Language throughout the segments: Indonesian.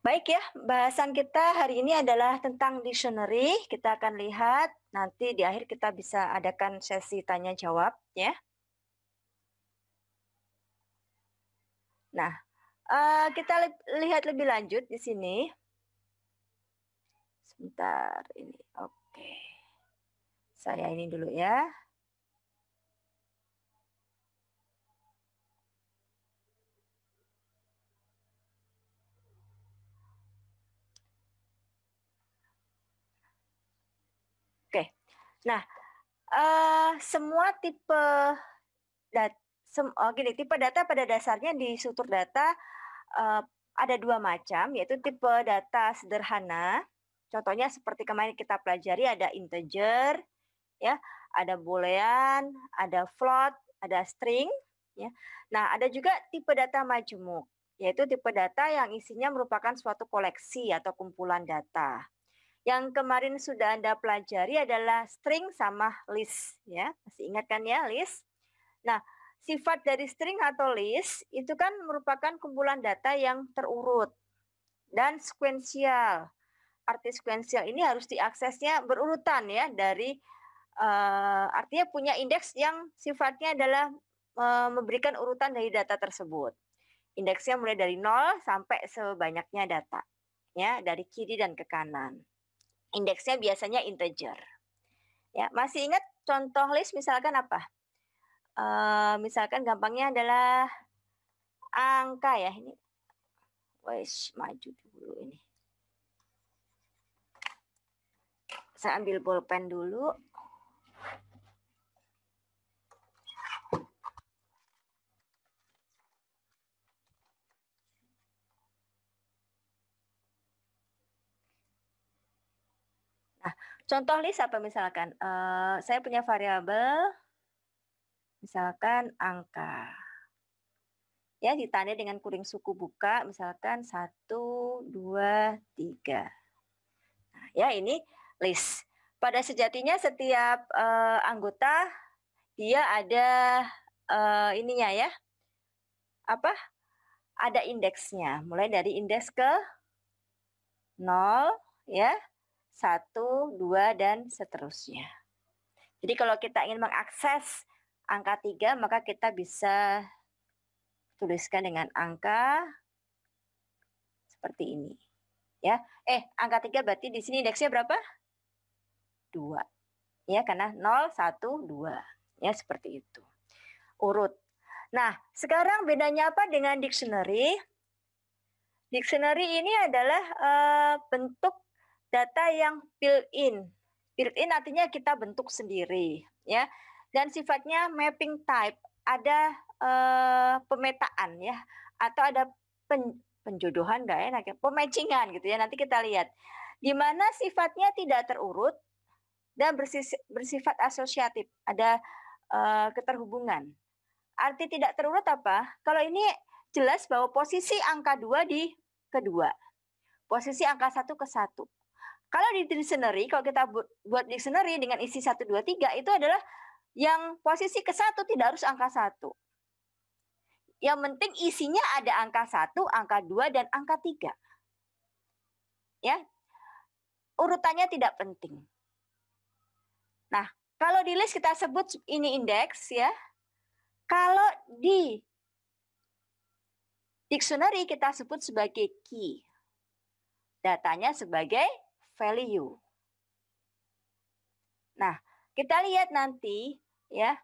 Baik ya, bahasan kita hari ini adalah tentang dictionary. Kita akan lihat nanti di akhir kita bisa adakan sesi tanya jawab ya. Nah, kita lihat lebih lanjut di sini. Sebentar ini, oke. Saya ini dulu ya. Oke. Nah, semua tipe tipe data pada dasarnya di struktur data ada dua macam, yaitu tipe data sederhana. Contohnya seperti kemarin kita pelajari ada integer, ya, ada boolean, ada float, ada string, ya. Nah, ada juga tipe data majmuk, yaitu tipe data yang isinya merupakan suatu koleksi atau kumpulan data. Yang kemarin sudah Anda pelajari adalah string sama list, ya. Masih ingat kan ya, list? Nah, sifat dari string atau list itu kan merupakan kumpulan data yang terurut dan sekuensial. Arti sekuensial ini harus diaksesnya berurutan ya, dari artinya punya indeks yang sifatnya adalah memberikan urutan dari data tersebut. Indeksnya mulai dari 0 sampai sebanyaknya data, ya, dari kiri dan ke kanan. Indeksnya biasanya integer. Ya, masih ingat contoh list misalkan apa? Misalkan gampangnya adalah angka ya, ini. Wes, maju dulu ini. Saya ambil bolpen dulu. Nah, contoh list apa misalkan? Saya punya variabel, misalkan angka. Ya, ditandai dengan kuring suku buka, misalkan 1, 2, 3. Nah, ya ini list. Pada sejatinya setiap anggota dia ada ininya ya, apa? Ada indeksnya, mulai dari indeks ke 0 ya, 1, 2 dan seterusnya. Jadi kalau kita ingin mengakses angka 3, maka kita bisa tuliskan dengan angka seperti ini. Ya. Angka 3 berarti di sini indeksnya berapa? 2. Ya, karena 0, 1, 2. Ya, seperti itu. Urut. Nah, sekarang bedanya apa dengan dictionary? Dictionary ini adalah bentuk data yang built-in. Built-in artinya kita bentuk sendiri, ya. Dan sifatnya mapping type, ada pemetaan ya, atau ada penjodohan nggak enak ya, pematchingan gitu ya. Nanti kita lihat. Di mana sifatnya tidak terurut dan bersifat asosiatif, ada keterhubungan. Arti tidak terurut apa? Kalau ini jelas bahwa posisi angka 2 di kedua. Posisi angka 1 ke 1. Kalau di dictionary, kalau kita buat dictionary dengan isi 1, 2, 3, itu adalah yang posisi ke 1 tidak harus angka 1. Yang penting isinya ada angka 1, angka 2, dan angka 3. Ya. Urutannya tidak penting. Nah, kalau di list kita sebut ini indeks ya. Kalau di dictionary kita sebut sebagai key. Datanya sebagai value. Nah, kita lihat nanti ya.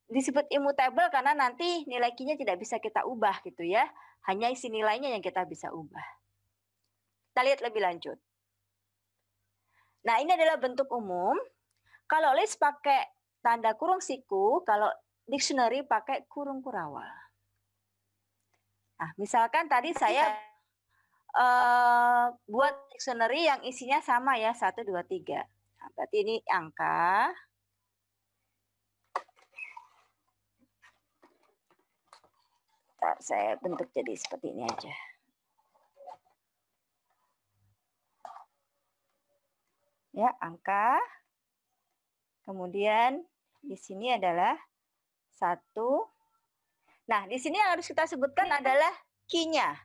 Disebut immutable karena nanti nilai key-nya tidak bisa kita ubah gitu ya. Hanya isi nilainya yang kita bisa ubah. Kita lihat lebih lanjut. Nah, ini adalah bentuk umum. Kalau list pakai tanda kurung siku, kalau dictionary pakai kurung kurawal. Nah, misalkan tadi saya buat dictionary yang isinya sama ya, 1, 2, 3. Nah, berarti ini angka. Ntar saya bentuk jadi seperti ini aja. Ya, angka. Kemudian di sini adalah 1. Nah, di sini yang harus kita sebutkan adalah key-nya,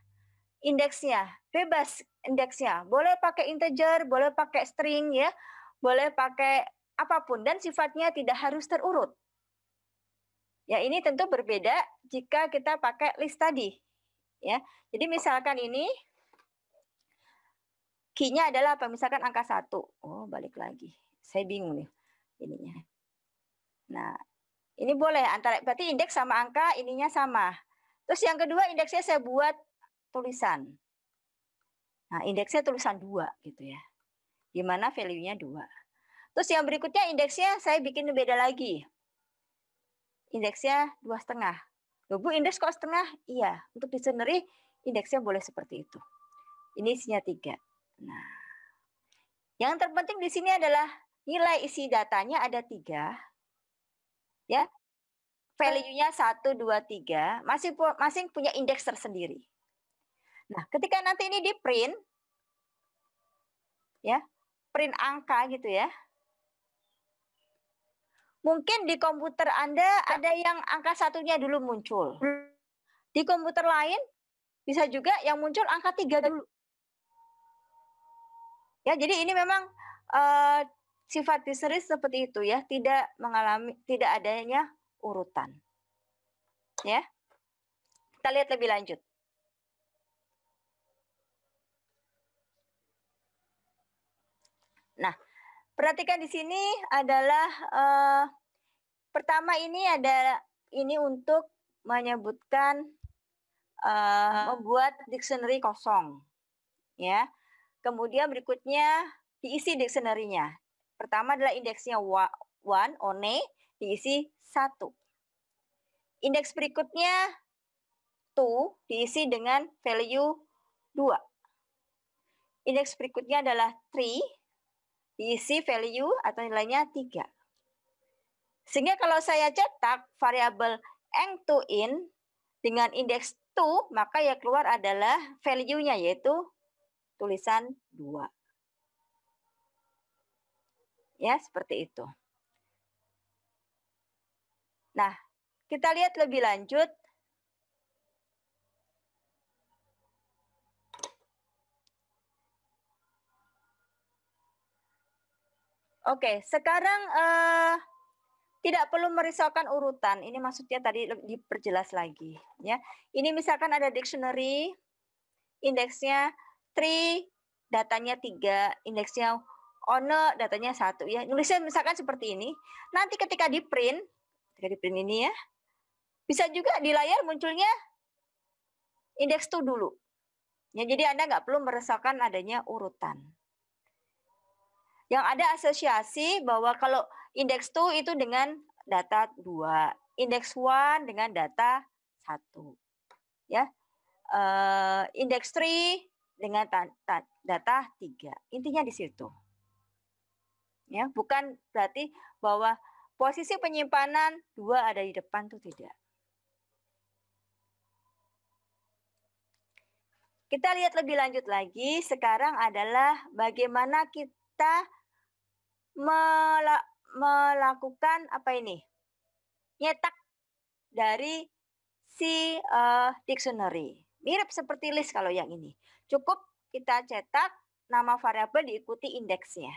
indeksnya. bebas indeksnya. Boleh pakai integer, boleh pakai string ya, boleh pakai apapun dan sifatnya tidak harus terurut. Ya, ini tentu berbeda jika kita pakai list tadi. Ya. Jadi misalkan ini key-nya adalah apa? Misalkan angka 1. Oh, balik lagi. Saya bingung nih ininya. Nah, ini boleh antara berarti indeks sama angka ininya sama. Terus yang kedua indeksnya saya buat tulisan. Nah, indeksnya tulisan 2 gitu ya. Di mana value-nya 2. Terus yang berikutnya indeksnya saya bikin beda lagi. Indeksnya 2,5. Loh Bu, indeks kok setengah? Iya, untuk dictionary indeksnya boleh seperti itu. Ini isinya 3. Nah, yang terpenting di sini adalah nilai isi datanya ada 3. Ya, value-nya 1, 2, 3. Masing punya indeks tersendiri. Nah, ketika nanti ini di print, ya, print angka gitu ya. Mungkin di komputer Anda ada yang angka 1-nya dulu muncul. Di komputer lain bisa juga yang muncul angka 3 dulu. Ya, jadi ini memang sifat dictionary seperti itu ya, tidak adanya urutan. Ya. Kita lihat lebih lanjut. Nah, perhatikan di sini adalah pertama ini untuk menyebutkan membuat dictionary kosong. Ya. Kemudian berikutnya diisi dictionary-nya. Pertama adalah indeksnya one, one, diisi 1. Indeks berikutnya two, diisi dengan value 2. Indeks berikutnya adalah three, diisi value atau nilainya 3. Sehingga kalau saya cetak variabel en2 in dengan indeks 2, maka yang keluar adalah value-nya yaitu tulisan 2. Ya, seperti itu. Nah, kita lihat lebih lanjut. Oke, sekarang tidak perlu merisaukan urutan. Ini maksudnya tadi diperjelas lagi. Ya, ini misalkan ada dictionary, indeksnya 3, datanya 3, indeksnya owner, datanya 1 ya. Nulisnya misalkan seperti ini. Nanti ketika di print ini ya, bisa juga di layar munculnya indeks 2 dulu. Ya, jadi Anda nggak perlu meresahkan adanya urutan. Yang ada asosiasi bahwa kalau indeks 2 itu dengan data 2, indeks 1 dengan data 1. Ya. Indeks 3 dengan data 3. Intinya di situ. Ya, bukan berarti bahwa posisi penyimpanan 2 ada di depan itu tidak. Kita lihat lebih lanjut lagi. Sekarang adalah bagaimana kita melakukan apa ini? Nyetak dari si dictionary. Mirip seperti list kalau yang ini. Cukup kita cetak nama variabel diikuti indeksnya.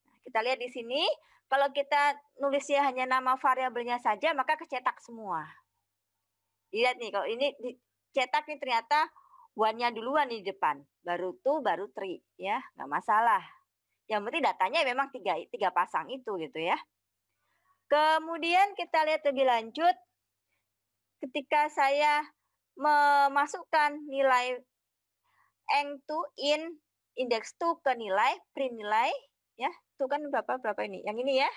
Nah, kita lihat di sini, kalau kita nulisnya hanya nama variabelnya saja, maka kecetak semua. Lihat nih, kalau ini dicetak nih ternyata one-nya duluan di depan, baru 2, baru 3, ya, nggak masalah. Yang penting datanya memang tiga pasang itu gitu ya. Kemudian kita lihat lebih lanjut. Ketika saya memasukkan nilai en2 in indeks 2 ke nilai, print nilai, ya, itu kan berapa ini? Yang ini ya.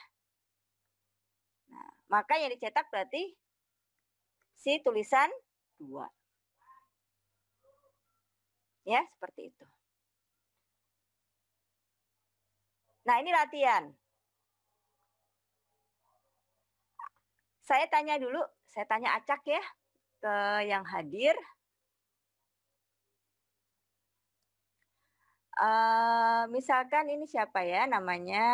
Nah, maka yang dicetak berarti si tulisan 2. Ya, seperti itu. Nah, ini latihan. Saya tanya dulu, saya tanya acak ya ke yang hadir. Misalkan ini siapa ya namanya?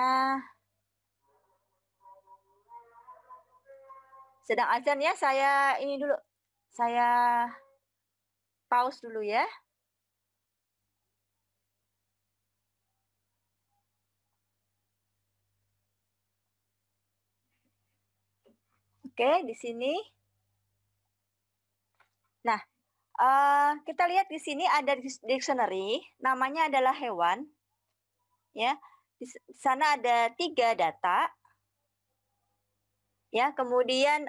Sedang azan ya, saya ini dulu. Saya pause dulu ya. Oke, di sini. Nah, kita lihat di sini ada dictionary, namanya adalah hewan, ya. Di sana ada 3 data, ya. Kemudian,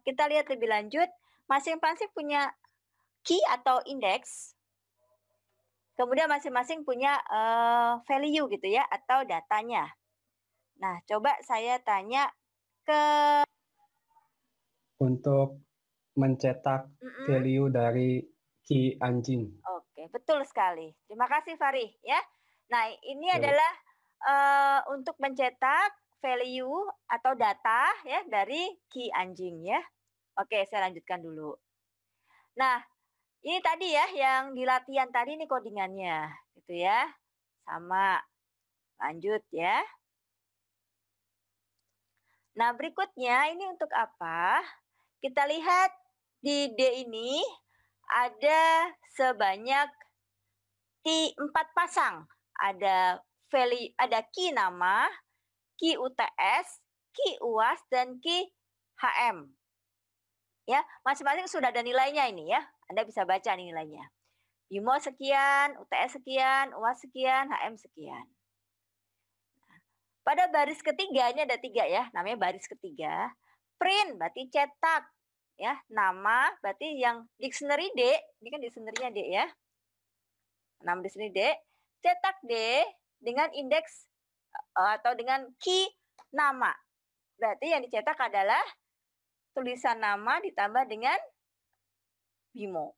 kita lihat lebih lanjut, masing-masing punya key atau indeks, kemudian masing-masing punya, value gitu ya, atau datanya. Nah, coba saya tanya ke Untuk mencetak mhm, value dari Ki Anjing. oke, betul sekali. Terima kasih Fari, ya. Nah, ini Yuk. adalah, untuk mencetak value atau data ya dari key anjing ya. Oke, saya lanjutkan dulu. Nah, ini tadi ya yang di latihan tadi nih codingannya, gitu ya. Sama, lanjut ya. Nah, berikutnya ini untuk apa? Kita lihat di D ini ada sebanyak 4 pasang. Ada ada key nama, key UTS, key UAS, dan key HM. Ya, masing-masing sudah ada nilainya ini ya. Anda bisa baca nih nilainya. BIMO sekian, UTS sekian, UAS sekian, HM sekian. Pada baris ketiga, ini ada 3 ya, namanya baris ketiga. Print berarti cetak, ya. Nama berarti yang dictionary D, ini kan dictionary-nya D ya. Nama dictionary D, cetak D dengan indeks atau dengan key nama. Berarti yang dicetak adalah tulisan nama ditambah dengan BIMO.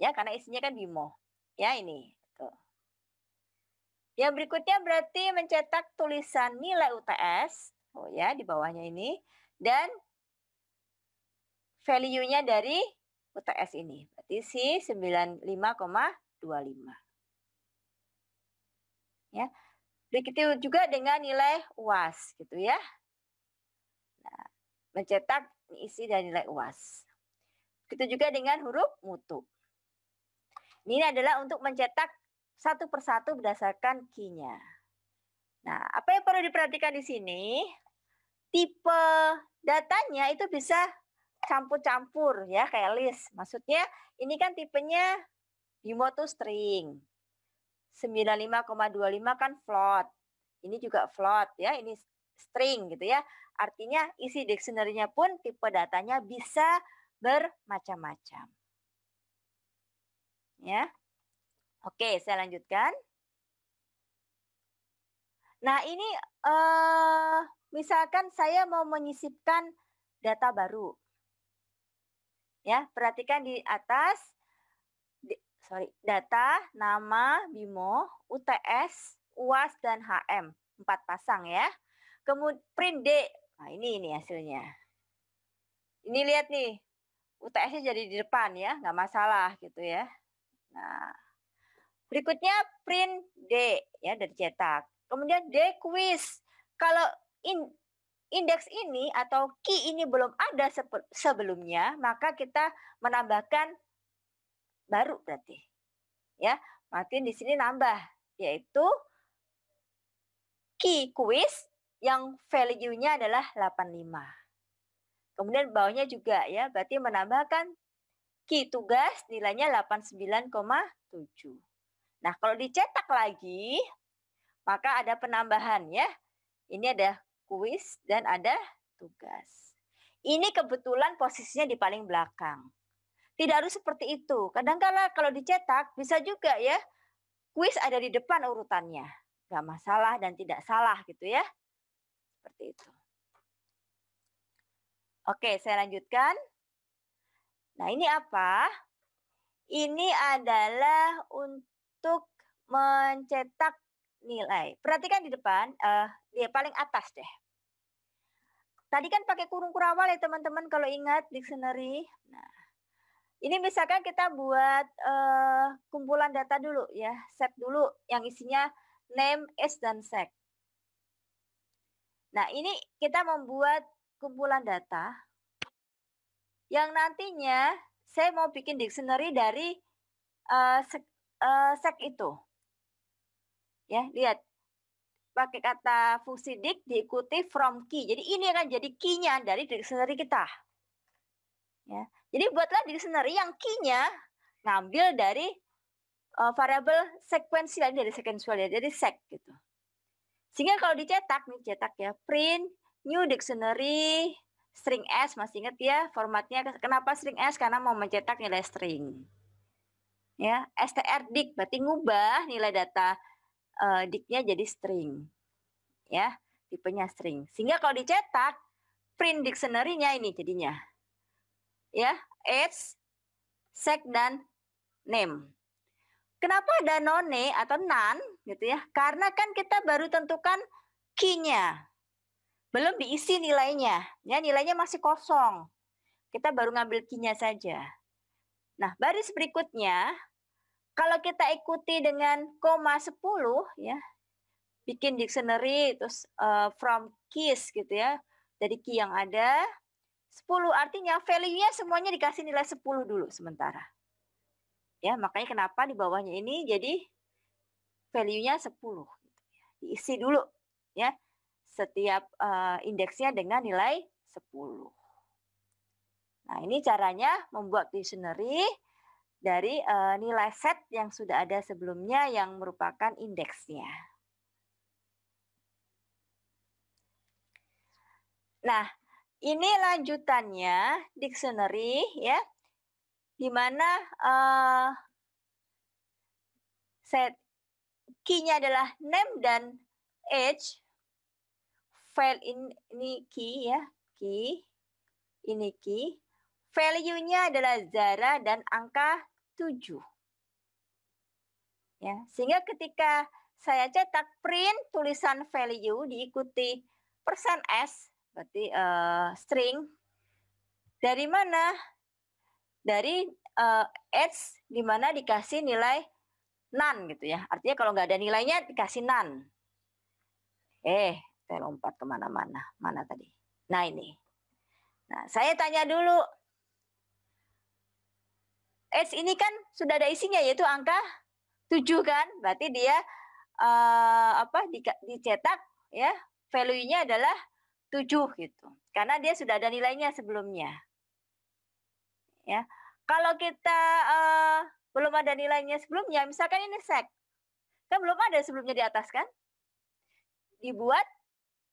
Ya, karena isinya kan BIMO. Ya, ini. Tuh. Yang berikutnya berarti mencetak tulisan nilai UTS. Oh ya, di bawahnya ini. Dan value-nya dari UTS ini. Berarti si 95,25. Ya. Begitu juga dengan nilai UAS gitu ya. Nah, mencetak isi dan nilai UAS. Begitu juga dengan huruf mutu. Ini adalah untuk mencetak satu persatu berdasarkan key-nya. Nah, apa yang perlu diperhatikan di sini? Tipe datanya itu bisa campur-campur ya, kayak list. Maksudnya ini kan tipenya BIMO tuh string. 95,25 kan float. Ini juga float ya, ini string gitu ya. Artinya isi dictionary-nya pun tipe datanya bisa bermacam-macam. Ya. Oke, saya lanjutkan. Nah, ini misalkan saya mau menyisipkan data baru. Ya, perhatikan di atas data, nama, BIMO, UTS, UAS dan HM. 4 pasang ya. Kemudian print D. Nah, ini hasilnya. Ini lihat nih, UTS-nya jadi di depan ya, nggak masalah gitu ya. Nah, berikutnya print D ya, dari cetak. Kemudian D quiz. Kalau indeks ini atau key ini belum ada sebelumnya, maka kita menambahkan baru berarti. Ya, berarti di sini nambah yaitu key quiz yang value-nya adalah 85. Kemudian bawahnya juga ya, berarti menambahkan key tugas nilainya 89,7. Nah, kalau dicetak lagi, maka ada penambahan ya. Ini ada kuis dan ada tugas. Ini kebetulan posisinya di paling belakang. Tidak harus seperti itu. Kadang-kala kalau dicetak bisa juga ya, kuis ada di depan urutannya. Gak masalah dan tidak salah gitu ya. Seperti itu. Oke, saya lanjutkan. Nah, ini apa? Ini adalah untuk mencetak nilai. Perhatikan di depan, di paling atas deh. Tadi kan pakai kurung kurawal ya teman-teman kalau ingat dictionary. Nah, ini misalkan kita buat kumpulan data dulu ya, set dulu yang isinya name, age, dan sex. Nah, ini kita membuat kumpulan data yang nantinya saya mau bikin dictionary dari sek itu. Ya, lihat. pakai kata fungsi dik diikuti from key. Jadi ini akan jadi key-nya dari dictionary kita. Ya. Jadi buatlah dictionary yang key-nya ngambil dari variabel sekuensial, dari sekuensial ya, dari sek gitu. Sehingga kalau dicetak nih, cetak ya, print new dictionary string S, masih ingat ya formatnya. Kenapa string S? Karena mau mencetak nilai string. Ya, strdict berarti ngubah nilai data diknya jadi string. Ya, tipenya string. Sehingga kalau dicetak print dictionary-nya ini jadinya. Ya, age, sek dan name. Kenapa ada none atau none gitu ya? Karena kan kita baru tentukan key-nya. Belum diisi nilainya. Ya, nilainya masih kosong. Kita baru ngambil key-nya saja. Nah, baris berikutnya kalau kita ikuti dengan koma 10 ya. Bikin dictionary terus from keys gitu ya. Dari key yang ada 10 artinya value-nya semuanya dikasih nilai 10 dulu sementara. Ya, makanya kenapa di bawahnya ini jadi value-nya 10 gitu ya. Diisi dulu ya. Setiap indeksnya dengan nilai 10. Nah, ini caranya membuat dictionary dari nilai set yang sudah ada sebelumnya yang merupakan indeksnya. Nah, ini lanjutannya dictionary ya, di mana set key-nya adalah name dan age. File ini key ya, key. Ini key. Value-nya adalah Zara dan angka 7. Ya, sehingga ketika saya cetak print tulisan value diikuti %s, berarti string. Dari mana? Dari age di mana dikasih nilai none gitu ya. Artinya kalau nggak ada nilainya dikasih none. Saya lompat kemana-mana. Mana tadi? Nah ini. Nah saya tanya dulu. Age ini kan sudah ada isinya yaitu angka 7 kan. Berarti dia dicetak ya value-nya adalah 7 gitu. Karena dia sudah ada nilainya sebelumnya. Ya. Kalau kita belum ada nilainya sebelumnya, misalkan ini sek. Kan belum ada sebelumnya di atas kan? Dibuat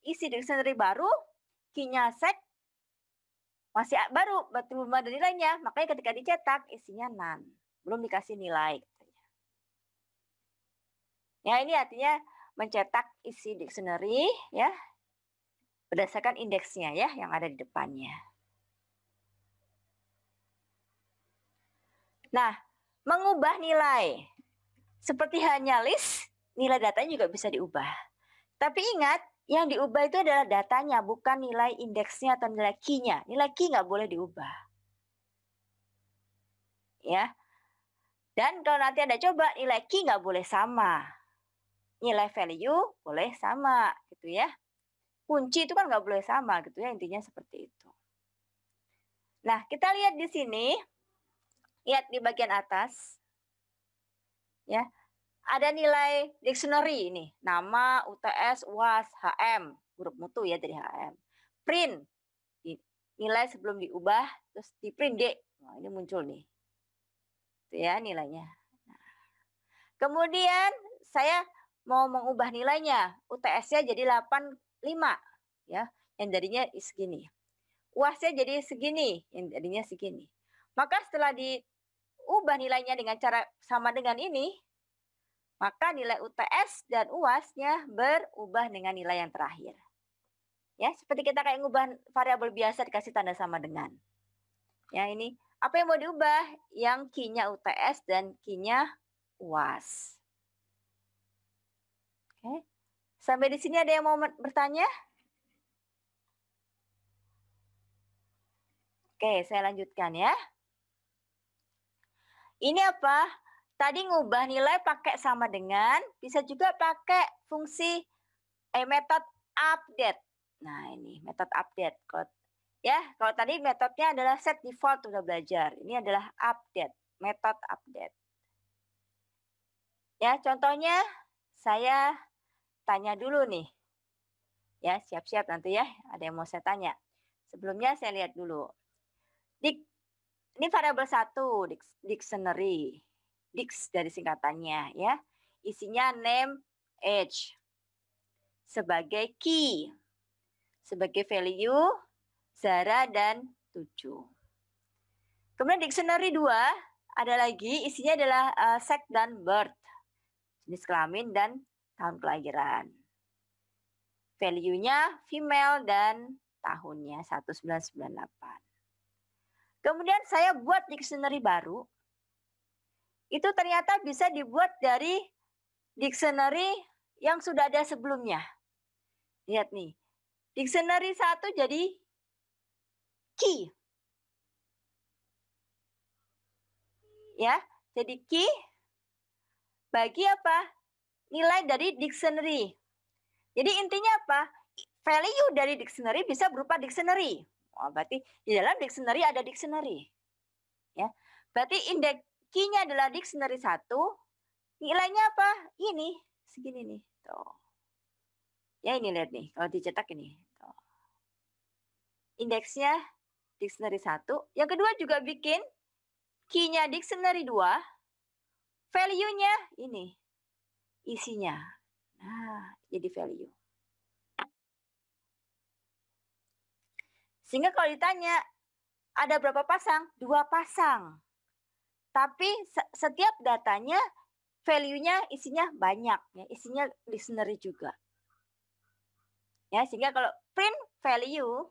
isi dictionary baru, key-nya sek, masih baru, belum ada nilainya. Makanya ketika dicetak, isinya none. Belum dikasih nilai. Ya, ini artinya mencetak isi dictionary ya berdasarkan indeksnya ya yang ada di depannya. Nah, mengubah nilai. Seperti hanya list, nilai datanya juga bisa diubah. Tapi ingat, yang diubah itu adalah datanya, bukan nilai indeksnya atau nilai key-nya. Nilai key nggak boleh diubah. Ya. Dan kalau nanti Anda coba, nilai key nggak boleh sama. Nilai value boleh sama, gitu ya. Kunci itu kan nggak boleh sama, gitu ya. Intinya seperti itu. Nah, kita lihat di sini. Lihat di bagian atas. Ya. Ada nilai dictionary ini, nama, UTS, UAS, HM, huruf mutu ya dari HM. Print, nilai sebelum diubah, terus di print D. Nah, ini muncul nih. Itu ya nilainya. Nah. Kemudian saya mau mengubah nilainya, UTS-nya jadi 85 ya, yang jadinya segini. UAS-nya jadi segini, yang jadinya segini. Maka setelah diubah nilainya dengan cara sama dengan ini, maka nilai UTS dan UAS-nya berubah dengan nilai yang terakhir. Ya, seperti kita kayak ngubah variabel biasa dikasih tanda sama dengan. Ya, ini apa yang mau diubah? Yang key-nya UTS dan key-nya UAS. Oke. Sampai di sini ada yang mau bertanya? Oke, saya lanjutkan ya. Ini apa? Tadi ngubah nilai pakai sama dengan, bisa juga pakai fungsi metode update. Nah, ini metode update. Kalau tadi metodenya adalah set default, sudah belajar. Ini adalah update, metode update. Ya, contohnya saya tanya dulu nih. Ya, siap-siap nanti ya, ada yang mau saya tanya. Sebelumnya saya lihat dulu. Ini variabel 1, dictionary. Dix dari singkatannya ya. Isinya name, age. Sebagai key. Sebagai value, Zara dan Tuju. Kemudian dictionary 2, ada lagi isinya adalah sex dan birth. Jenis kelamin dan tahun kelahiran. Value-nya female dan tahunnya 1998. Kemudian saya buat dictionary baru. Itu ternyata bisa dibuat dari dictionary yang sudah ada sebelumnya. Lihat nih. Dictionary 1 jadi key. Ya, jadi key bagi apa? Nilai dari dictionary. Jadi intinya apa? Value dari dictionary bisa berupa dictionary. Oh, berarti di dalam dictionary ada dictionary. Ya. Berarti indeks key-nya adalah dictionary 1. Nilainya apa? Ini, segini nih. Tuh. Ya ini lihat nih, kalau dicetak ini. Tuh. Indeksnya dictionary 1. Yang kedua juga bikin key-nya dictionary 2. Value-nya ini. Isinya. Nah, jadi value. Sehingga kalau ditanya, ada berapa pasang? 2 pasang. Tapi setiap datanya, value-nya isinya banyak. Ya, isinya dictionary juga. Ya, sehingga kalau print value,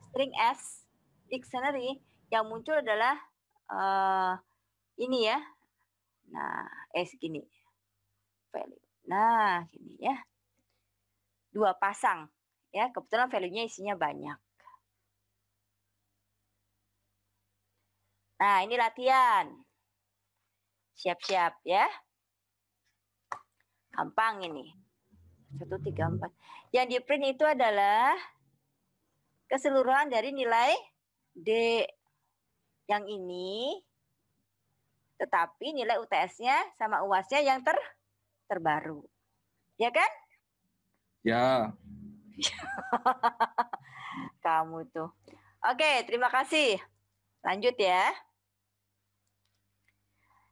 string S, dictionary, yang muncul adalah ini ya. Nah, segini. Value. Nah, gini ya. 2 pasang. Ya, kebetulan value-nya isinya banyak. Nah, ini latihan. Siap-siap ya. Gampang ini. 1, 3, 4. Yang di print itu adalah keseluruhan dari nilai D. Yang ini. Tetapi nilai UTS-nya sama UAS-nya yang terbaru. Ya kan? Ya. Kamu tuh. Oke, terima kasih. Lanjut ya.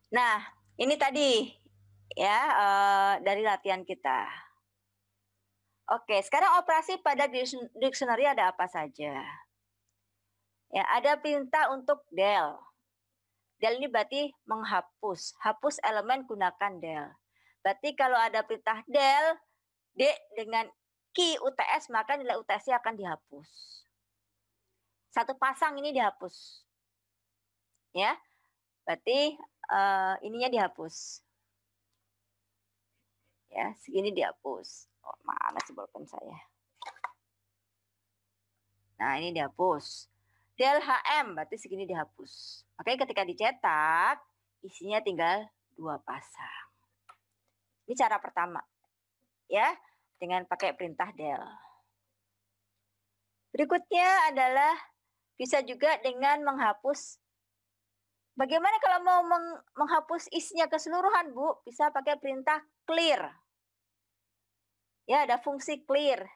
Nah, ini tadi ya dari latihan kita. Oke, sekarang operasi pada dictionary ada apa saja? Ya, ada perintah untuk del. Del ini berarti menghapus. Hapus elemen gunakan del. Berarti kalau ada perintah del, D dengan key UTS, maka nilai UTS-nya akan dihapus. 1 pasang ini dihapus. Ya, berarti ininya dihapus. Ya, segini dihapus. Oh, mana sih bolpen saya? Nah, ini dihapus. Del HM berarti segini dihapus. Makanya ketika dicetak, isinya tinggal 2 pasang. Ini cara pertama. Ya, dengan pakai perintah del. Berikutnya adalah bisa juga dengan menghapus. Bagaimana kalau mau menghapus isinya keseluruhan, Bu? Bisa pakai perintah clear. Ya, ada fungsi clear.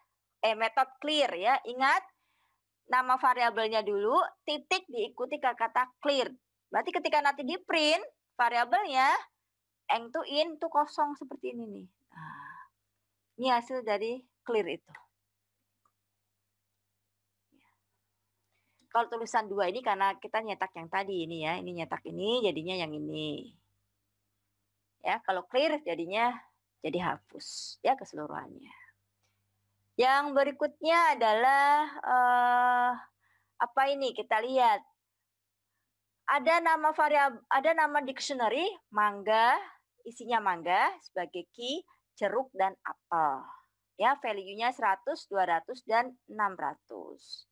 Metode clear ya. Ingat, nama variabelnya dulu, titik diikuti kata clear. Berarti ketika nanti di print, variabelnya end to in itu kosong seperti ini nih. Nah, ini hasil dari clear itu. Kalau tulisan 2 ini karena kita nyetak yang tadi ini ya. Ini nyetak ini jadinya yang ini. Ya, kalau clear jadinya jadi hapus ya keseluruhannya. Yang berikutnya adalah apa ini? Kita lihat. Ada nama variabel, ada nama dictionary mangga, isinya mangga sebagai key, jeruk dan apel. Ya, value-nya 100, 200 dan 600.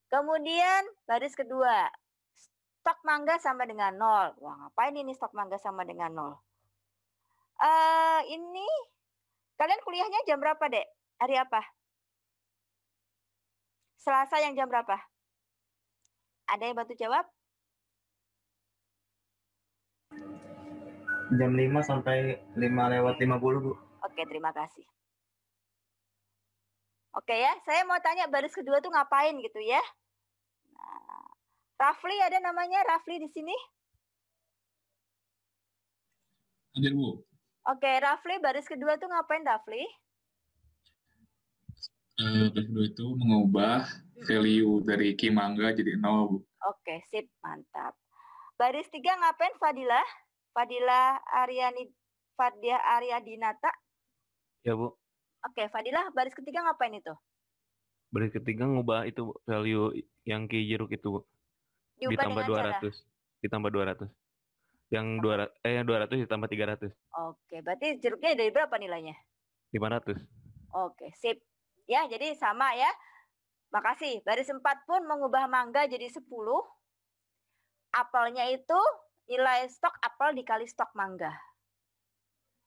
Kemudian baris kedua, stok mangga sama dengan 0. Wah, ngapain ini stok mangga sama dengan 0? Ini kalian kuliahnya jam berapa, Dek? Hari apa? Selasa yang jam berapa? Ada yang bantu jawab? Jam 5 sampai 5 lewat 50, Bu. Oke, terima kasih. Oke ya, saya mau tanya baris kedua tuh ngapain gitu ya. Nah, Rafli ada namanya Rafli di sini? Hadir, Bu. Oke, Rafli baris kedua tuh ngapain Rafli? Baris kedua itu mengubah value dari key mangga jadi 0, Bu. Oke, sip, mantap. Baris 3 ngapain Fadila? Fadila Fadia Aryadinata. Ya, Bu. Oke, Fadila baris ketiga ngapain itu? Baris ketiga ngubah itu value yang Ki Jeruk itu, Bu. Diubah Ditambah dengan 200. Ditambah 200. Yang 200 ditambah 300. Oke, berarti jeruknya dari berapa nilainya? 500. Oke, sip. Ya, jadi sama ya. Makasih. Baris 4 pun mengubah mangga jadi 10. Apelnya itu nilai stok apel dikali stok mangga.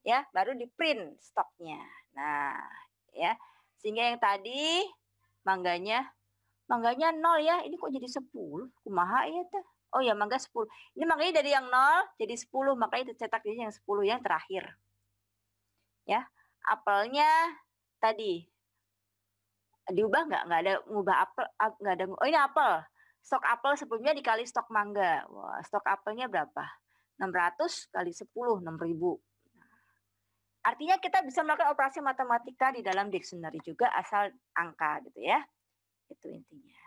Ya, baru di print stoknya. Nah, ya. Sehingga yang tadi mangganya 0 ya. Ini kok jadi 10? Kumaha ya teh? Oh ya, mangga 10. Ini mangganya dari yang 0 jadi 10, makanya dicetak jadi yang 10 yang terakhir. Ya, apelnya tadi diubah nggak? Nggak ada ngubah apel, nggak ada. Oh ini apel. Stok apel sebelumnya dikali stok mangga. Wah, stok apelnya berapa? 600 kali 10, 6.000. Artinya kita bisa melakukan operasi matematika di dalam dictionary juga asal angka gitu ya. Itu intinya.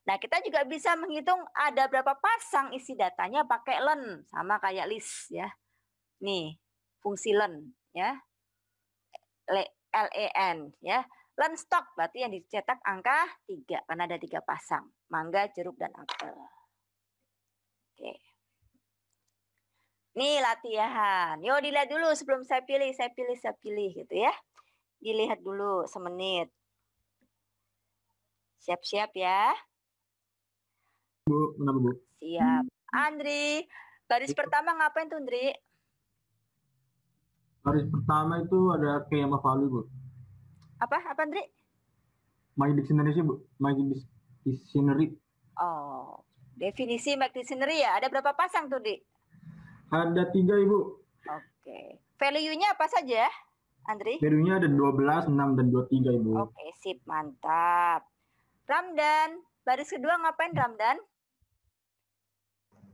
Nah, kita juga bisa menghitung ada berapa pasang isi datanya pakai len, sama kayak list ya. Nih, fungsi len ya. LEN ya. Len stok berarti yang dicetak angka 3 karena ada 3 pasang. Mangga, jeruk dan apel. Oke. Nih latihan. Yuk dilihat dulu sebelum saya pilih gitu ya. Dilihat dulu semenit. Siap-siap ya. Bu, kenapa Bu? Siap. Andri, baris pertama ngapain tuh Andri? Baris pertama itu ada kayak sama value Bu. Apa Andri? My dictionary sih Bu. My dictionary. Oh, definisi Mac Dictionary ya. Ada berapa pasang tuh, Di? Ada 3 Ibu. Oke. Value-nya apa saja, Andri? Value-nya ada 12, 6, dan 23 Ibu. Oke, sip. Mantap. Ramdan, baris kedua ngapain Ramdan?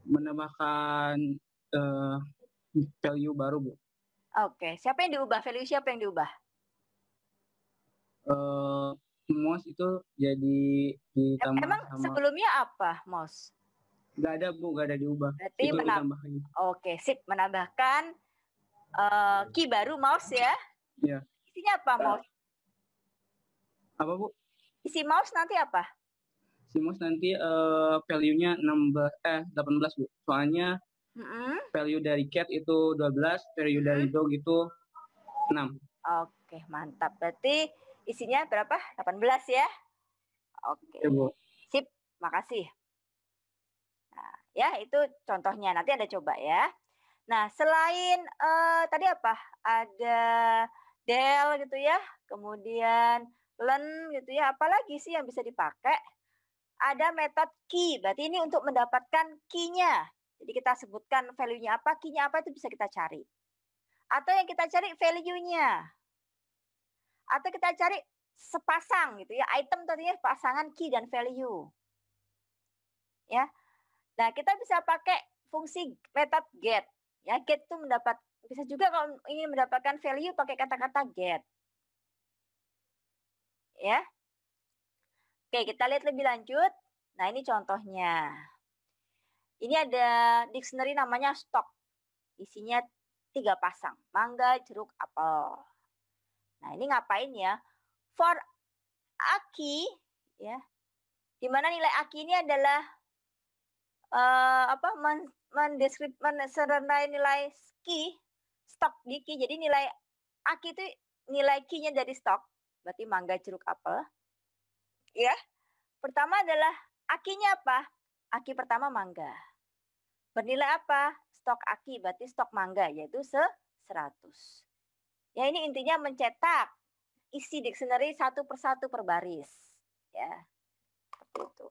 Menambahkan value baru, Bu. Oke, siapa yang diubah? Value siapa yang diubah? Mouse itu jadi ditambah Emang sama... sebelumnya apa, mouse? Nggak ada, Bu. Nggak ada diubah. Berarti itu ditambahkan. Oke, sip. Menambahkan key baru mouse ya? Iya. Isinya apa, mouse? Apa, Bu? Isi mouse nanti apa? Si mouse nanti value-nya 18, Bu. Soalnya value dari cat itu 12, value dari dog itu 6. Oke, mantap. Berarti isinya berapa? 18 ya? Oke. Ya, Bu. Sip, makasih. Nah, ya itu contohnya. Nanti Anda coba ya. Nah, selain tadi apa? Ada del gitu ya. Kemudian len gitu ya. Apalagi sih yang bisa dipakai? Ada metode key. Berarti ini untuk mendapatkan key-nya. Jadi kita sebutkan value-nya apa, key-nya apa itu bisa kita cari. Atau yang kita cari value-nya. Atau kita cari sepasang gitu ya. Item tadinya pasangan key dan value. Ya. Nah, kita bisa pakai fungsi metode get. Ya, get itu bisa juga kalau ingin mendapatkan value pakai kata-kata get. Ya. Oke, kita lihat lebih lanjut. Nah, ini contohnya. Ini ada dictionary namanya stock. Isinya 3 pasang. Mangga, jeruk, apel. Nah, ini ngapain ya? For Aki, ya. Di mana nilai Aki ini adalah menserenai nilai key, stok di key. Jadi nilai Aki itu nilai key-nya dari stok. Berarti mangga, jeruk, apel. Ya. Pertama adalah Aki-nya apa? Aki pertama mangga. Bernilai apa? Stok Aki, berarti stok mangga, yaitu 100. Ya, ini intinya mencetak isi dictionary satu persatu per baris. Ya, seperti itu.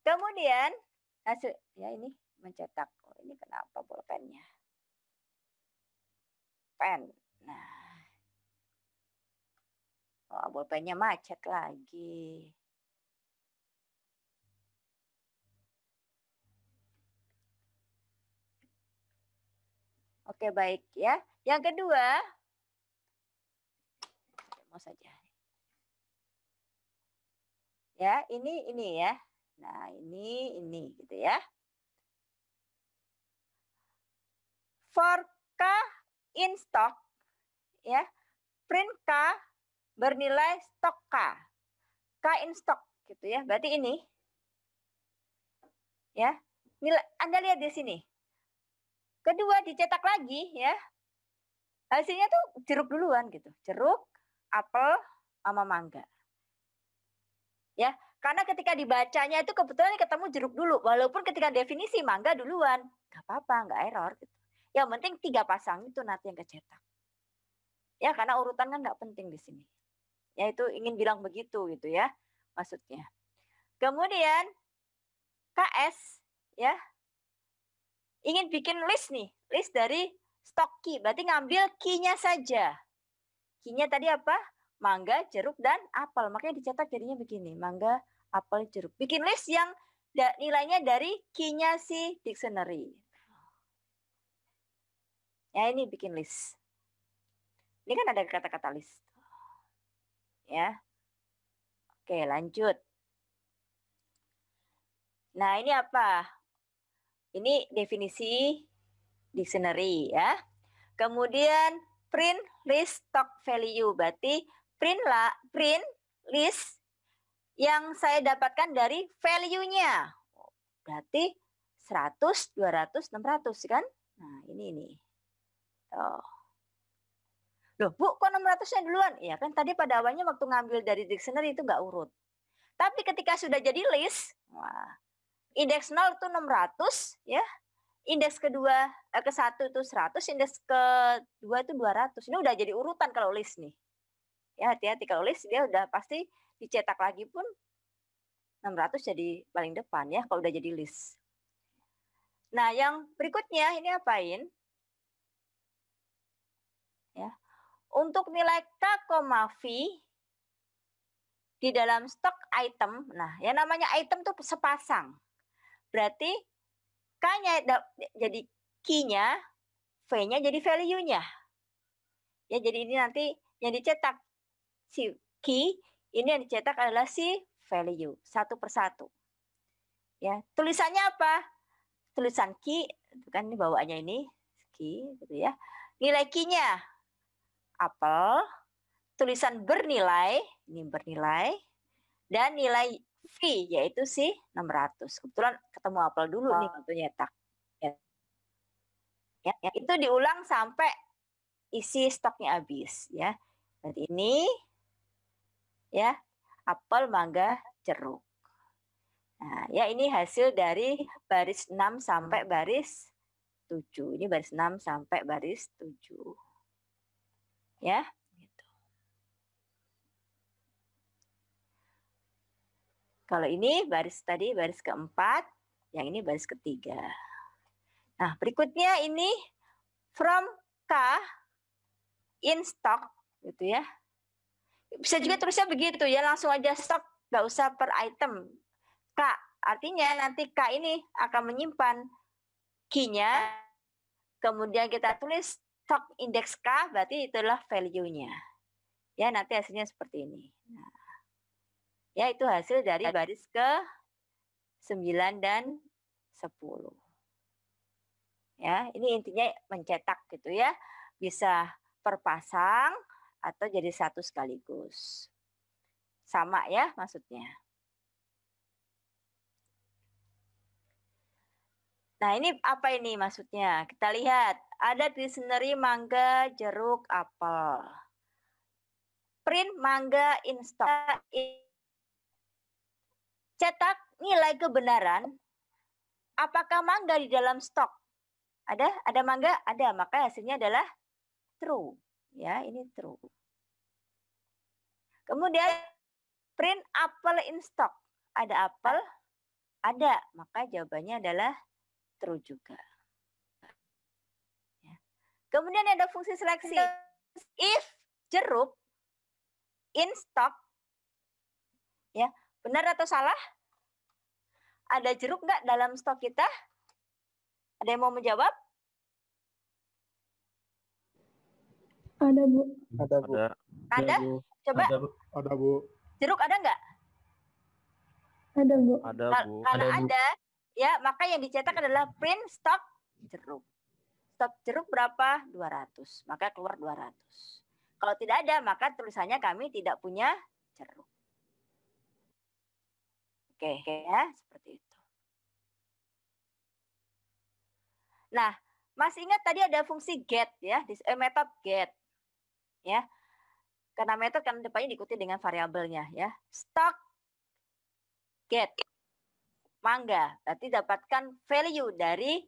Kemudian, hasil, ya ini mencetak. Oh, ini kenapa bolpennya? Pen. Nah, Oh, bolpennya macet lagi. Oke, baik ya. Yang kedua, mau saja. Ya, ini ya. Nah, ini gitu ya. For K in stock ya. Print K bernilai stok K. K in stock gitu ya. Berarti ini. Ya. Nilai Anda lihat di sini. Kedua dicetak lagi ya. Hasilnya tuh jeruk duluan gitu. Jeruk, apel, sama mangga. Ya, karena ketika dibacanya itu kebetulan ketemu jeruk dulu. Walaupun ketika definisi mangga duluan. Gak apa-apa, nggak error gitu. Yang penting 3 pasang itu nanti yang kecetak. Ya, karena urutan kan nggak penting di sini. Ya, itu ingin bilang begitu gitu ya maksudnya. Kemudian KS ya ingin bikin list nih, list dari stok key. Berarti ngambil key-nya saja. Key-nya tadi apa? Mangga, jeruk, dan apel. Makanya dicetak jadinya begini. Mangga, apel, jeruk. Bikin list yang nilainya dari key-nya si dictionary. Ya, ini bikin list. Ini kan ada kata-kata list. Ya. Oke, lanjut. Nah, ini apa? Ini definisi dictionary ya. Kemudian print list stock value. Berarti print list yang saya dapatkan dari value-nya. Berarti 100, 200, 600 kan? Nah, ini. Tuh. Loh, Bu, kok 600-nya duluan? Ya kan tadi pada awalnya waktu ngambil dari dictionary itu nggak urut. Tapi ketika sudah jadi list, wah, indeks 0 itu 600 ya. Indeks kedua ke 1 itu 100, indeks kedua itu 200. Ini udah jadi urutan kalau list nih. Ya, hati-hati kalau list dia udah pasti dicetak lagi pun 600 jadi paling depan ya kalau udah jadi list. Nah, yang berikutnya ini apain? Ya. Untuk nilai K, V di dalam stok item. Nah, yang namanya item tuh sepasang. Berarti K-nya jadi key-nya, V-nya jadi value-nya. Ya, jadi ini nanti yang dicetak si key, ini yang dicetak adalah si value, satu persatu. Ya, tulisannya apa? Tulisan key, kan ini bawaannya ini key gitu ya. Nilai key-nya apel, tulisan bernilai, ini bernilai, dan nilai V yaitu si 600. Kebetulan ketemu apel dulu nih untuk nyetak. Ya, itu diulang sampai isi stoknya habis ya. Berarti ini ya, apel, mangga, jeruk. Nah, ya ini hasil dari baris 6 sampai baris 7. Ini baris 6 sampai baris 7. Ya. Kalau ini baris tadi baris keempat, yang ini baris ketiga. Nah, berikutnya ini from K in stock gitu ya. Bisa juga tulisnya begitu ya, langsung aja stock, nggak usah per item. K, artinya nanti K ini akan menyimpan key-nya, kemudian kita tulis stock index K, berarti itulah value-nya. Ya, nanti hasilnya seperti ini. Nah, ya, itu hasil dari baris ke 9 dan 10. Ya, ini intinya mencetak gitu ya. Bisa per pasang atau jadi satu sekaligus. Sama ya maksudnya. Nah, ini apa ini maksudnya? Kita lihat. Ada dictionary mangga, jeruk, apel. Print mangga in stock. Cetak nilai kebenaran. Apakah mangga di dalam stok? Ada mangga? Ada. Maka hasilnya adalah true. Ya, ini true. Kemudian print apple in stock. Ada apel? Ada. Maka jawabannya adalah true juga. Ya. Kemudian ada fungsi seleksi. If jeruk in stock. Ya, benar atau salah? Ada jeruk nggak dalam stok kita? Ada yang mau menjawab? Ada, Bu. Ada, Bu. Ada. Ada? Bu. Coba. Ada, Bu. Jeruk ada nggak? Ada, Bu. Ada, Bu. Kalau Ada, Bu. ada, ya maka yang dicetak adalah print stock jeruk. Stok jeruk berapa? 200. Maka keluar 200. Kalau tidak ada, maka tulisannya kami tidak punya jeruk. Oke, ya, seperti itu. Nah, masih ingat tadi ada fungsi get ya, metode get. Ya. Karena metode kan depannya diikuti dengan variabelnya ya. Stock get mangga, berarti dapatkan value dari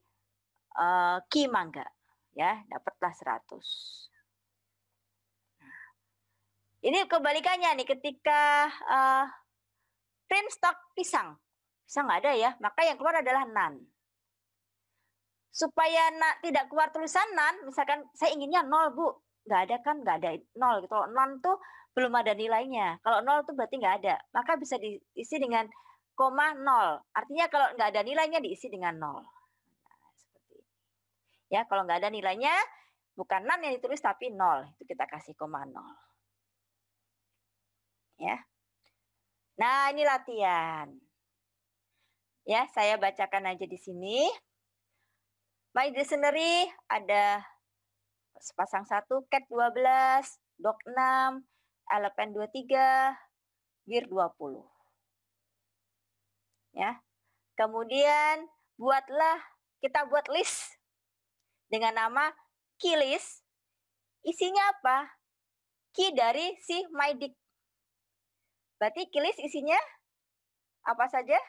key mangga ya, dapatlah 100. Nah, ini kebalikannya nih ketika print stock pisang nggak ada ya, maka yang keluar adalah none. Supaya tidak keluar tulisan none, misalkan saya inginnya 0 Bu, nggak ada kan, nggak ada 0 gitu. Kalau non tuh belum ada nilainya, kalau 0 tuh berarti nggak ada, maka bisa diisi dengan koma 0. Artinya kalau nggak ada nilainya diisi dengan 0. Ya, kalau nggak ada nilainya, bukan none yang ditulis tapi 0. Itu kita kasih koma 0. Ya. Nah, ini latihan. Ya, saya bacakan aja di sini. My dictionary ada sepasang 1, cat 12, dog 6, elephant 23, bear 20. Ya. Kemudian kita buat list dengan nama key list. Isinya apa? Key dari si MyDic. Berarti key list isinya apa saja?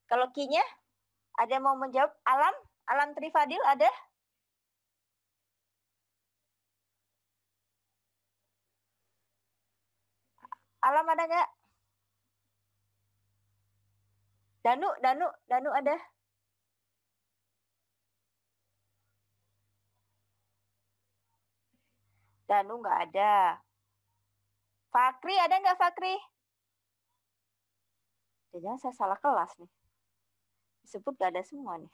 Kalau key-nya ada yang mau menjawab? Alam Trifadil ada? Alam ada nggak? Danu ada? Danu nggak ada. Fakri ada nggak Fakri? Jangan saya salah kelas nih. Disebut nggak ada semua nih.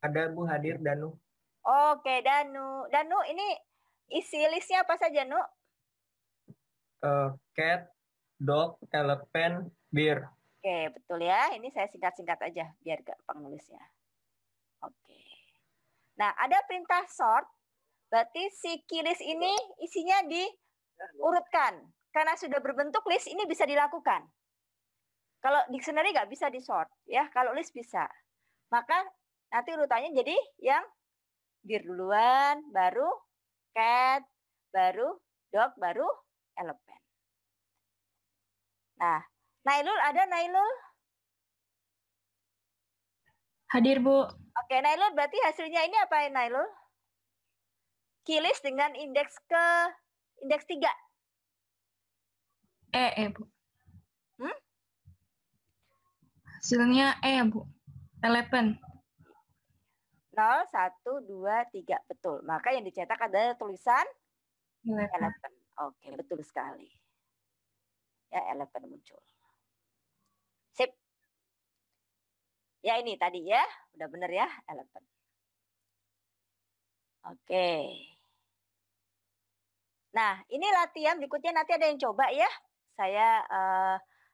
Ada Bu, hadir Danu. Oke, Danu. Danu ini isi listnya apa saja, Nu? Cat, dog, elephant, bear. Oke, betul ya. Ini saya singkat-singkat aja biar gampang nulisnya. Oke. Nah, ada perintah sort. Berarti si key list ini isinya diurutkan. Karena sudah berbentuk list, ini bisa dilakukan. Kalau dictionary nggak bisa di-sort. Ya, kalau list bisa. Maka nanti urutannya jadi yang bear duluan, baru cat, baru dog, baru elephant. Nah, Nailul ada Nailul? Hadir, Bu. Oke, Nailul berarti hasilnya ini apa ya Nailul? Key list dengan indeks 3. Bu. Hasilnya Bu. Elephant. 0, 1, 2, 3. Betul. Maka yang dicetak adalah tulisan elephant. Oke, betul sekali. Ya, elephant muncul. Sip. Ya, ini tadi ya. Udah bener ya, elephant. Oke. Nah, ini latihan berikutnya nanti ada yang coba ya. Saya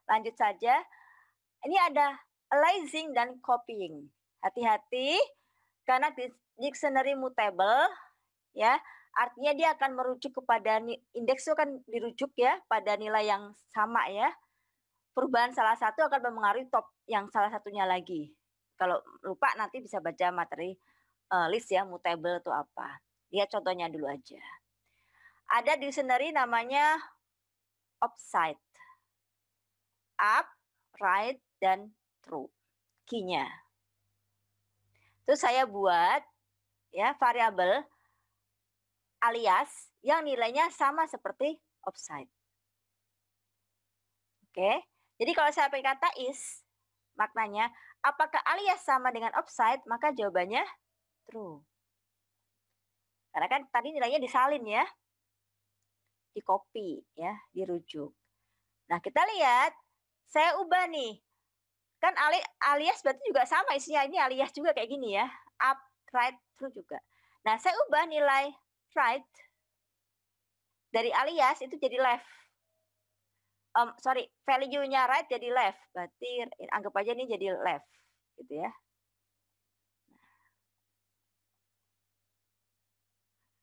lanjut saja. Ini ada aliasing dan copying. Hati-hati karena dictionary mutable ya, artinya dia akan merujuk kepada indeks itu kan dirujuk ya pada nilai yang sama ya. Perubahan salah satu akan mempengaruhi top yang salah satunya lagi. Kalau lupa nanti bisa baca materi list ya, mutable itu apa. Lihat contohnya dulu aja. Ada dictionary namanya upside. Up, right, dan true. Key-nya. Terus saya buat ya variabel alias yang nilainya sama seperti upside. Oke. Jadi kalau saya pakai kata is, maknanya apakah alias sama dengan upside, maka jawabannya true. Karena kan tadi nilainya disalin ya. di copy ya, dirujuk. Nah, kita lihat saya ubah nih. Kan alias berarti juga sama isinya, ini alias juga kayak gini ya. Up, right, through juga. Nah, saya ubah nilai right dari alias itu jadi left. Value-nya right jadi left. Berarti anggap aja ini jadi left gitu ya.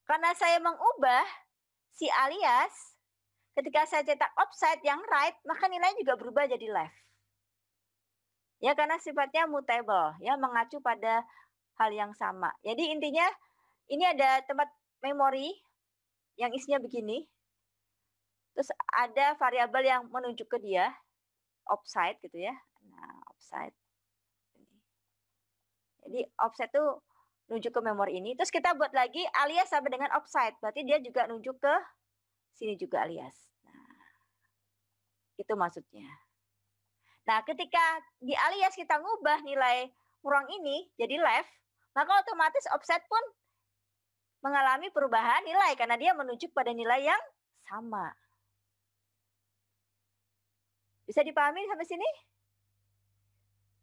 Karena saya mengubah si alias, ketika saya cetak offset yang right, maka nilainya juga berubah jadi left. Ya, karena sifatnya mutable, ya, mengacu pada hal yang sama. Jadi intinya ini ada tempat memori yang isinya begini. Terus ada variabel yang menunjuk ke dia, offset gitu ya. Nah, offset. Jadi offset itu nunjuk ke memori ini. Terus kita buat lagi alias sama dengan offset. Berarti dia juga nunjuk ke sini juga alias. Nah, itu maksudnya. Nah, ketika di alias kita ngubah nilai ruang ini jadi left, maka otomatis offset pun mengalami perubahan nilai karena dia menunjuk pada nilai yang sama. Bisa dipahami sampai sini?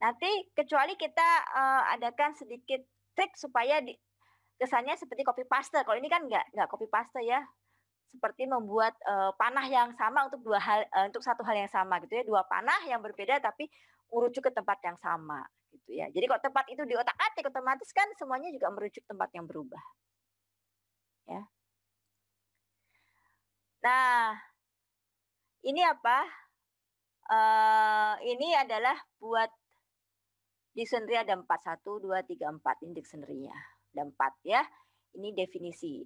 Nanti kecuali kita adakan sedikit trik supaya kesannya seperti copy paste. Kalau ini kan nggak copy paste ya. Seperti membuat panah yang sama untuk untuk satu hal yang sama gitu ya. Dua panah yang berbeda tapi merujuk ke tempat yang sama gitu ya. Jadi kalau tempat itu di otak-atik otomatis kan semuanya juga merujuk tempat yang berubah. Ya. Nah, ini apa? Ini adalah buat dictionary ada 4, 1, 2, 3, 4. Ini dictionary-nya. Ada 4 ya. Ini definisi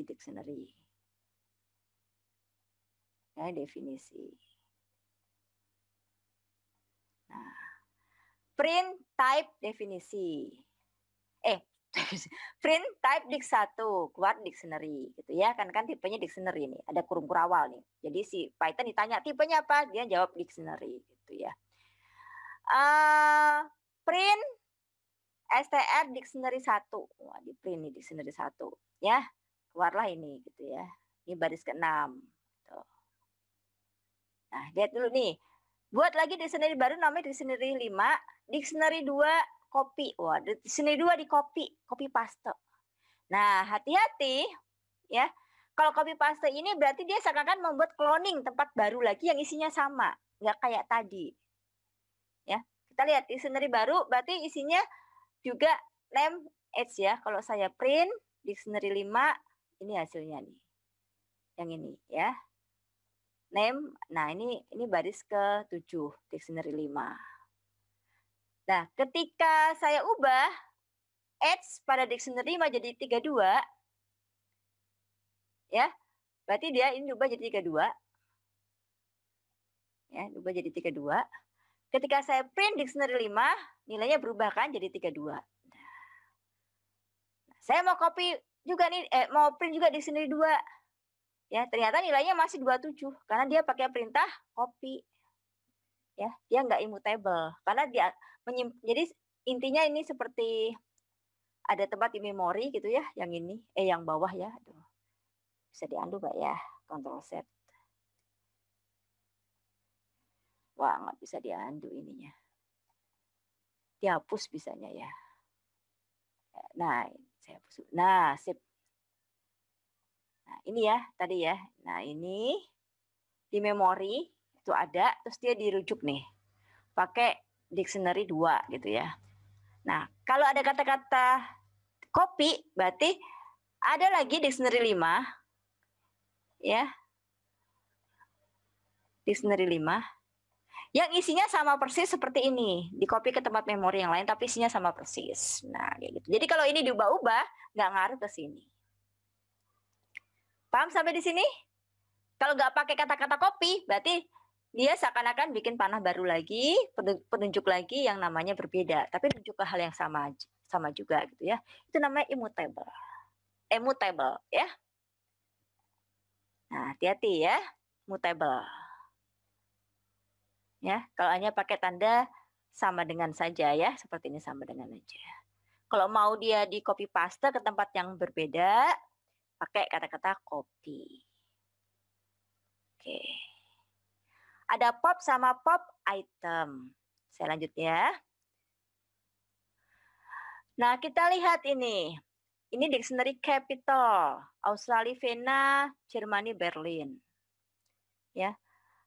dictionary. Ya, definisi. Nah, print type definisi. Print type dik 1, keluar dictionary gitu ya. Kan tipenya dictionary nih, ada kurung kurawal nih. Jadi si Python ditanya tipenya apa, dia jawab dictionary gitu ya. Print str dictionary 1. Wah, di print nih dictionary 1 ya. Keluarlah ini gitu ya. Ini baris ke-6 gitu. Nah, lihat dulu nih. Buat lagi dictionary baru namanya dictionary 5, dictionary 2 copy. Wah, dictionary 2 di copy paste. Nah, hati-hati ya. Kalau copy paste ini berarti dia seakan-akan membuat cloning tempat baru lagi yang isinya sama, nggak kayak tadi. Ya, kita lihat dictionary baru berarti isinya juga name age ya. Kalau saya print dictionary 5, ini hasilnya nih. Yang ini ya. Name, nah ini baris ke-7 dictionary 5. Nah, ketika saya ubah age pada dictionary 5 jadi 32, ya, berarti dia ini ubah jadi 32. Ya, ubah jadi 32. Ketika saya print dictionary 5, nilainya berubah kan jadi 32. Nah, saya mau copy juga nih, mau print juga dictionary 2. Ya, ternyata nilainya masih 27 karena dia pakai perintah copy. Ya, dia nggak immutable karena dia jadi intinya ini seperti ada tempat di memori gitu ya, yang ini yang bawah ya. Aduh. Bisa diundo Mbak ya, Ctrl Z. Wah, nggak bisa diundo ininya. Dihapus bisanya ya. Nah, saya hapus. Nah, sip. Nah, ini ya tadi ya. Nah, ini di memori itu ada, terus dia dirujuk nih. Pakai dictionary 2 gitu ya. Nah, kalau ada kata-kata copy, berarti ada lagi dictionary 5. Ya. Dictionary 5. Yang isinya sama persis seperti ini. Di-copy ke tempat memori yang lain, tapi isinya sama persis. Nah, kayak gitu. Jadi kalau ini diubah-ubah, nggak ngaruh ke sini. Paham sampai di sini? Kalau nggak pakai kata-kata copy, berarti dia seakan-akan bikin panah baru lagi, penunjuk lagi yang namanya berbeda, tapi menunjuk ke hal yang sama juga gitu ya. Itu namanya immutable. Immutable ya. Nah, hati-hati ya, mutable. Ya, kalau hanya pakai tanda sama dengan saja ya, seperti ini sama dengan aja. Kalau mau dia di copy paste ke tempat yang berbeda, pakai kata-kata copy. Oke. Ada pop sama pop item. Saya lanjut ya. Nah, kita lihat ini. Ini dictionary capital. Australia, Vienna, Germany, Berlin. Ya.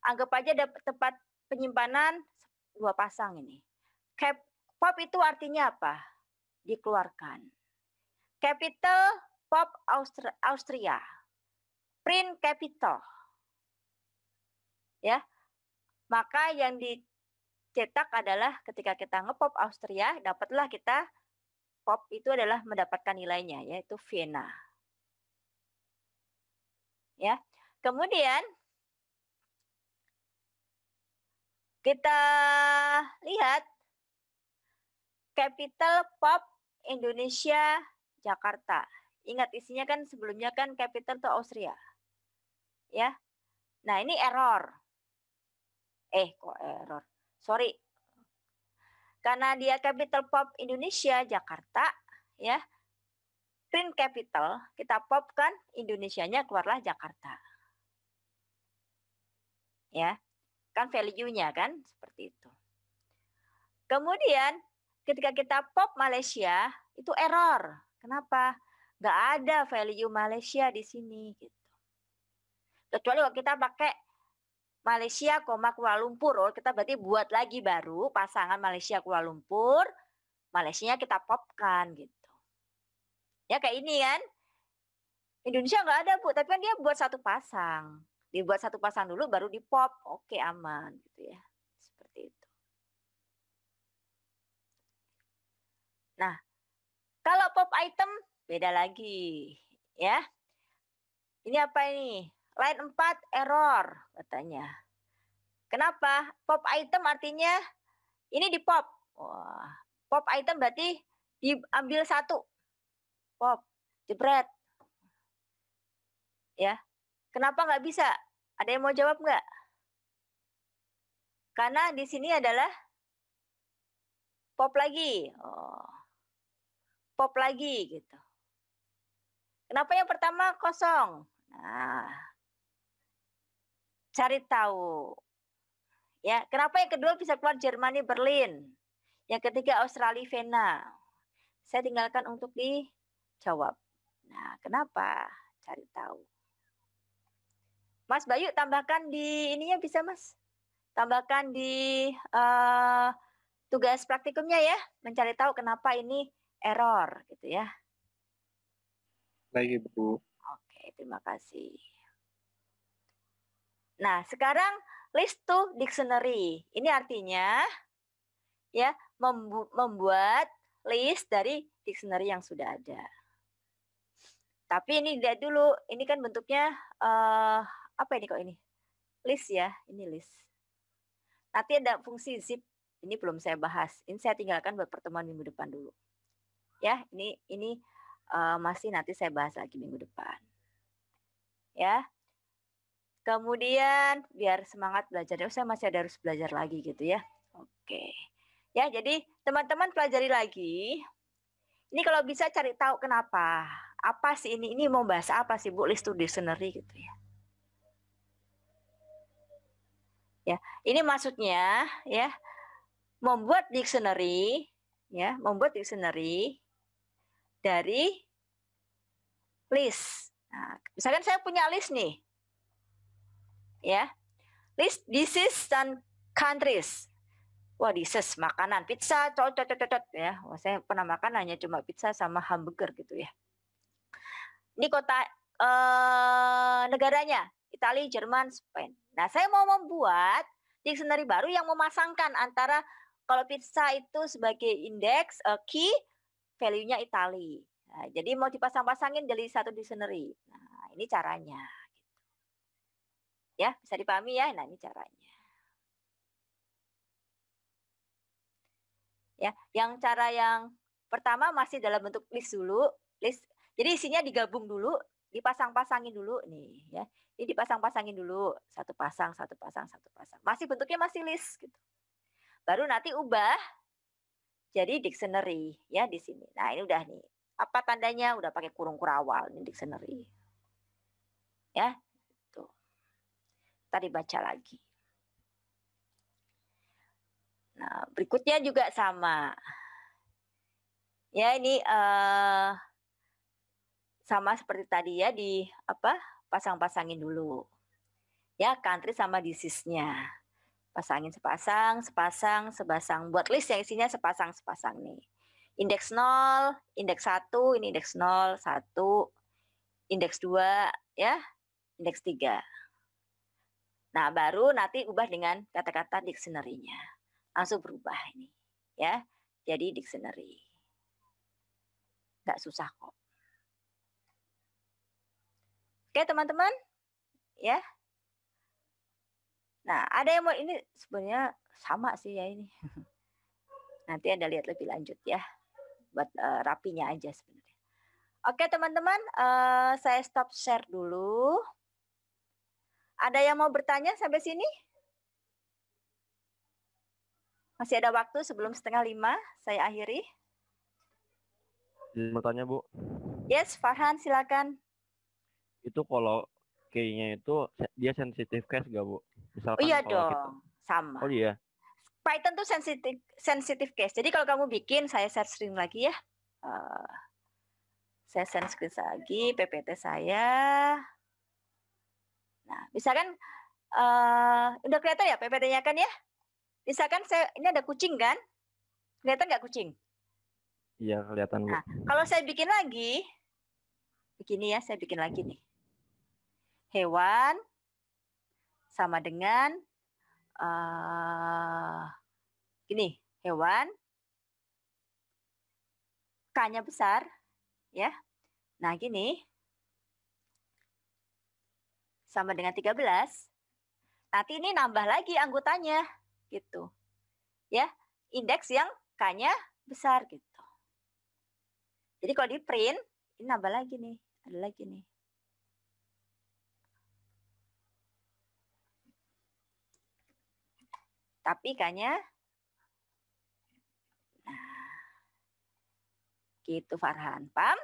Anggap aja dapat tempat penyimpanan 2 pasang ini. Pop itu artinya apa? Dikeluarkan. Capital pop Austria. Print capital. Ya. Maka yang dicetak adalah ketika kita ngepop Austria, dapatlah kita pop itu adalah mendapatkan nilainya, yaitu Vienna. Ya. Kemudian kita lihat capital pop Indonesia Jakarta. Ingat isinya kan sebelumnya kan capital itu Austria. Ya. Nah, ini error. Kok error? Sorry. Karena dia capital pop Indonesia Jakarta, ya. Print capital, kita pop kan Indonesianya keluarlah Jakarta. Ya. Kan value-nya kan seperti itu. Kemudian ketika kita pop Malaysia, itu error. Kenapa? Nggak ada value Malaysia di sini gitu. Kecuali kalau kita pakai Malaysia, Kuala Lumpur, kita berarti buat lagi baru pasangan Malaysia Kuala Lumpur, Malaysianya kita popkan gitu. Ya kayak ini kan. Indonesia nggak ada Bu, tapi kan dia buat 1 pasang. Dibuat 1 pasang dulu baru dipop. Oke, aman gitu ya. Seperti itu. Nah, kalau pop item beda lagi ya. Ini apa ini? Line 4 error katanya. Kenapa? Pop item artinya ini di pop. Wah, pop item berarti diambil 1. Pop, jebret. Ya. Kenapa nggak bisa? Ada yang mau jawab nggak? Karena di sini adalah pop lagi. Pop lagi gitu. Kenapa yang pertama kosong? Nah, cari tahu. Ya, kenapa yang kedua bisa keluar Germany, Berlin? Yang ketiga Australia, Vienna. Saya tinggalkan untuk dijawab. Nah, kenapa? Cari tahu. Mas Bayu tambahkan di ininya bisa Mas? Tambahkan di tugas praktikumnya ya, mencari tahu kenapa ini error gitu ya. Baik Ibu. Oke, terima kasih. Nah, sekarang list to dictionary. Ini artinya ya membuat list dari dictionary yang sudah ada. Tapi ini lihat dulu, ini kan bentuknya apa ini kok ini? List ya, ini list. Nanti ada fungsi zip, ini belum saya bahas. Ini saya tinggalkan buat pertemuan minggu depan dulu. Ya, ini masih nanti saya bahas lagi minggu depan. Ya. Kemudian biar semangat belajarnya, saya masih harus belajar lagi gitu ya. Oke. Ya, jadi teman-teman pelajari lagi. Ini kalau bisa cari tahu kenapa. Apa sih ini? Ini mau bahas apa sih Bu? List to dictionary gitu ya. Ya, ini maksudnya ya membuat dictionary ya, membuat dictionary dari list. Nah, misalkan saya punya list nih. Ya. List disease dan countries. Wah, disease makanan, pizza, cocot ya. Wah, saya pernah makan hanya cuma pizza sama hamburger gitu ya. Ini kota negaranya, Italia, Jerman, Spain. Nah, saya mau membuat dictionary baru yang memasangkan antara kalau pizza itu sebagai indeks key, value-nya Italia. Nah, jadi mau dipasang-pasangin jadi satu dictionary. Nah, ini caranya. Ya, bisa dipahami ya. Nah, ini caranya. Ya, yang cara yang pertama masih dalam bentuk list dulu, list. Jadi isinya digabung dulu, dipasang-pasangin dulu nih, ya. Ini dipasang-pasangin dulu, satu pasang, satu pasang, satu pasang. Masih bentuknya masih list gitu. Baru nanti ubah jadi dictionary ya di sini. Nah, ini udah nih. Apa tandanya? Udah pakai kurung kurawal ini dictionary. Ya. Tuh. Tadi baca lagi. Nah, berikutnya juga sama. Ya, ini sama seperti tadi ya, di pasang-pasangin dulu. Ya, country sama disease-nya. Pasangin sepasang, sebasang. Buat list yang isinya sepasang nih. Indeks 0, indeks 1, ini indeks 0, 1, indeks 2, ya, indeks 3. Nah, baru nanti ubah dengan kata-kata dictionary-nya. Langsung berubah ini, ya. Jadi dictionary. Nggak susah kok. Oke, teman-teman. Ya. Nah, ada yang mau, ini sebenarnya sama sih ya ini. Nanti Anda lihat lebih lanjut ya. Buat rapinya aja sebenarnya. Oke, teman-teman, saya stop share dulu. Ada yang mau bertanya sampai sini? Masih ada waktu sebelum 4:30, saya akhiri. Mau tanya, Bu. Yes, Farhan, silakan. Itu kalau key-nya itu dia sensitive case nggak, Bu? Misalkan Oh iya kalau dong, sama. Oh iya. Python tuh sensitive case. Jadi kalau kamu bikin, saya share screen lagi ya. Saya share screen lagi, PPT saya. Nah, misalkan udah kelihatan ya PPT-nya kan ya? Misalkan ini ada kucing kan? Kelihatan nggak kucing? Iya, kelihatan, Bu. Nah, kalau saya bikin lagi, begini ya, saya bikin lagi nih. Hewan sama dengan gini, hewan, K-nya besar, ya. Nah, gini, sama dengan 13. Nanti ini nambah lagi anggotanya, gitu. Ya, indeks yang K-nya besar, gitu. Jadi kalau di print, ini nambah lagi nih, ada lagi nih. Tapi K-nya, nah, gitu Farhan, paham?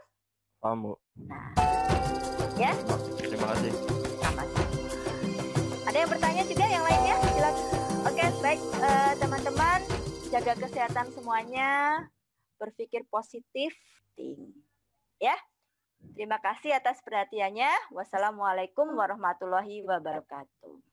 Paham, Bu. Nah, ya. Terima kasih. Sama-sama. Ada yang bertanya juga yang lainnya? Silakan. Oke, baik teman-teman, jaga kesehatan semuanya, berpikir positif, ya. Terima kasih atas perhatiannya. Wassalamualaikum warahmatullahi wabarakatuh.